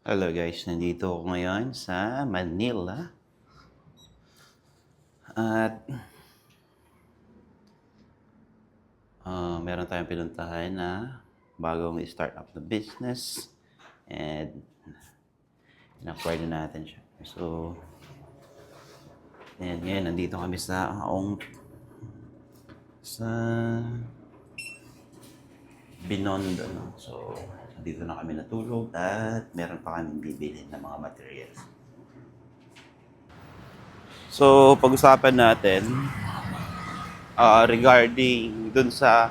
Hello guys, nandito ako ngayon sa Manila at meron tayong pinuntahan na bagong start up na business and in-acquire na natin siya. So, and ngayon nandito kami sa Binondo. No? So, dito na kami natulog at meron pa kami bibili ng mga materials. So, pag-usapan natin regarding dun sa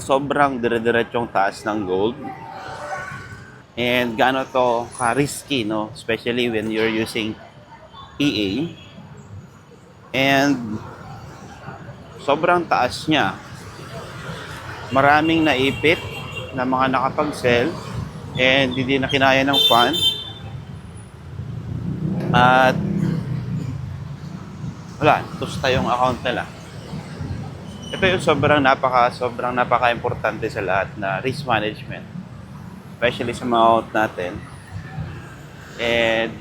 sobrang dire-diretsyong taas ng gold and gaano to ka-risky, no? Especially when you're using EA and sobrang taas niya. Maraming naipit na mga nakapag-sell and hindi na kinaya ng fund at wala, tusta yung account nila. Ito yung sobrang napaka-importante sa lahat na risk management, especially sa mga account natin. And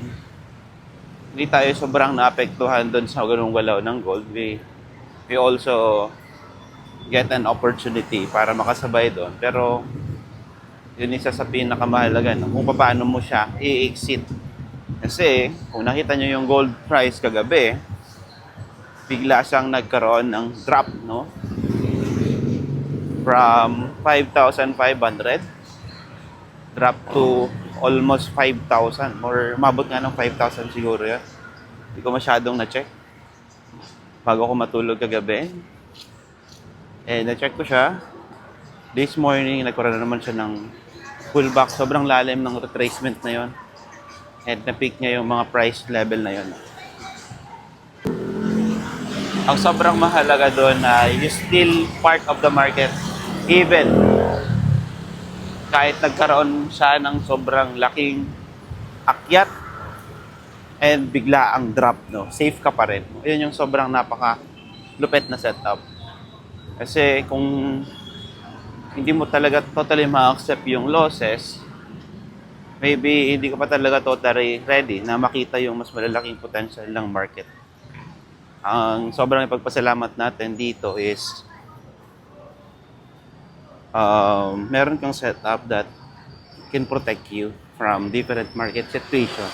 hindi tayo sobrang naapektuhan doon sa ganung galaw ng gold. We also get an opportunity para makasabay doon. Pero yun isa sa pinakamahalaga, no? Kung paano mo siya i-exit. Kasi kung nakita nyo yung gold price kagabi, bigla siyang nagkaroon ng drop, no? From 5,500 drop to almost 5,000 or mabot nga ng 5,000 siguro yan. Hindi ko masyadong na-check bago ako matulog kagabi. Na-check ko siya. This morning, nagkaroon na naman siya ng pullback. Sobrang lalim ng retracement na yon. And na-peak niya yung mga price level na yon. Ang sobrang mahalaga doon na you still part of the market even kahit nagkaroon siya ng sobrang laking akyat and bigla ang drop, no? Safe ka pa rin. Yun yung sobrang napaka-lupit na setup. Kasi kung hindi mo talaga totally ma-accept yung losses, maybe hindi ka pa talaga totally ready na makita yung mas malalaking potential ng market. Ang sobrang ipagpasalamat natin dito is meron kang setup that can protect you from different market situations.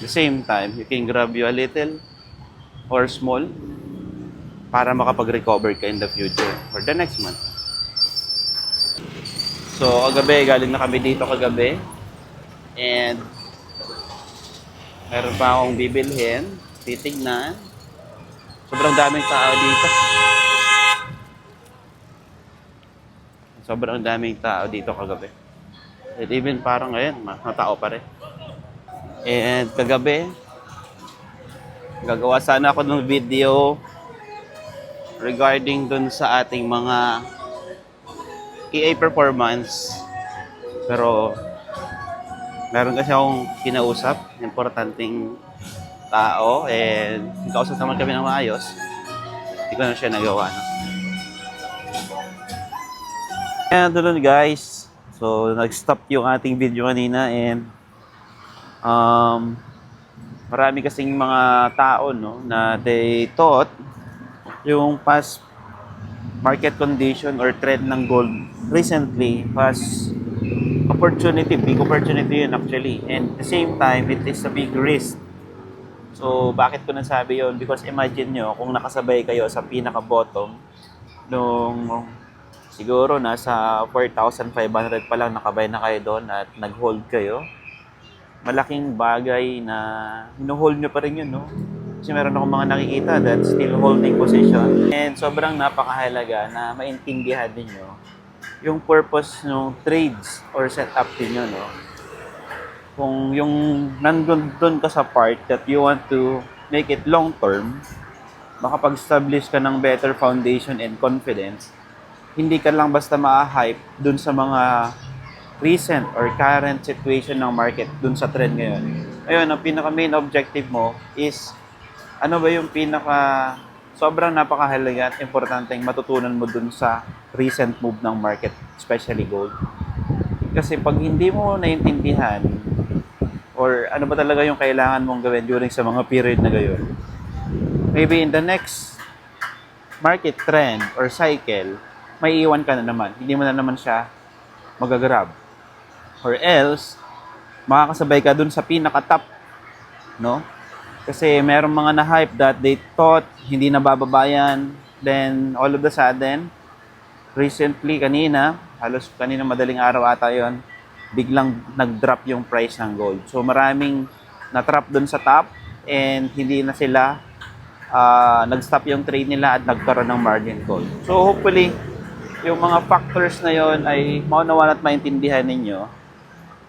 At the same time, you can grab you a little or small para makapag-recover ka in the future for the next month. So, kagabi, galing na kami dito kagabi. And meron pa akong bibilhin, titignan. Sobrang daming tao dito. Sobrang daming tao dito kagabi. And even parang ngayon, mga tao pa rin. And kagabi, gagawa sana ako ng video regarding dun sa ating mga EA performance. Pero meron kasi akong kinausap, importanteng tao, and kausap naman kami ng maayos. Hindi ko na siya nagawa. No? And doon guys, so nag-stop yung ating video kanina and marami kasing mga tao, no, na they thought yung past market condition or trend ng gold recently was opportunity, big opportunity yun actually. And at the same time, it is a big risk. So, bakit ko nasabi yun? Because imagine nyo, kung nakasabay kayo sa pinaka-bottom, nung siguro nasa 4,500 pa lang nakabay na kayo doon at nag-hold kayo, malaking bagay na hino-hold nyo pa rin yun, no? Kasi meron akong mga nakikita that still holding position. And sobrang napakahalaga na maintindihan ninyo yung purpose ng trades or setup ninyo, no? Kung yung nandun ka sa part that you want to make it long term, makapag-establish ka ng better foundation and confidence, hindi ka lang basta ma-hype dun sa mga recent or current situation ng market dun sa trend ngayon. Ayun, ang pinaka-main objective mo is ano ba yung sobrang napakahalaga at importanteng matutunan mo dun sa recent move ng market, especially gold. Kasi pag hindi mo naintindihan or ano ba talaga yung kailangan mong gawin during sa mga period na gayon, maybe in the next market trend or cycle, may iwan ka na naman. Hindi mo na naman siya magagrab. Or else, makakasabay ka dun sa pinaka-top, no? Kasi merong mga na-hype that they thought hindi na bababayan. Then, all of a sudden, recently, halos kanina madaling araw ata yon, biglang nag-drop yung price ng gold. So, maraming na-trap dun sa top and hindi na sila nag-stop yung trade nila at nagkaroon ng margin call. So, hopefully, yung mga factors na yon ay maunawan at maintindihan ninyo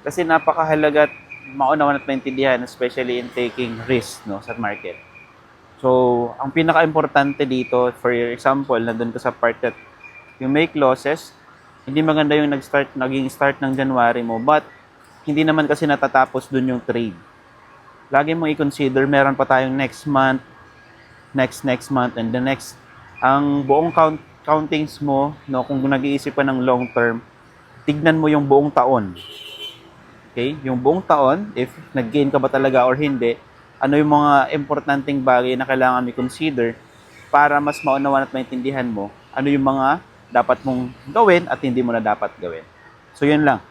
kasi napakahalaga at maunawan at maintindihan, especially in taking risk, no, sa market. So, ang pinaka-importante dito, for example, nandun ka sa part that you make losses, hindi maganda yung naging start ng January mo, but hindi naman kasi natatapos dun yung trade. Lagi mo i-consider, meron pa tayong next month, next month, and the next. Ang buong countings mo, no, kung nag-iisip ka ng long term, tignan mo yung buong taon. Okay? Yung buong taon, if nag-gain ka ba talaga or hindi, ano yung mga importanteng bagay na kailangan i-consider para mas maunawan at maintindihan mo ano yung mga dapat mong gawin at hindi mo na dapat gawin. So, yun lang.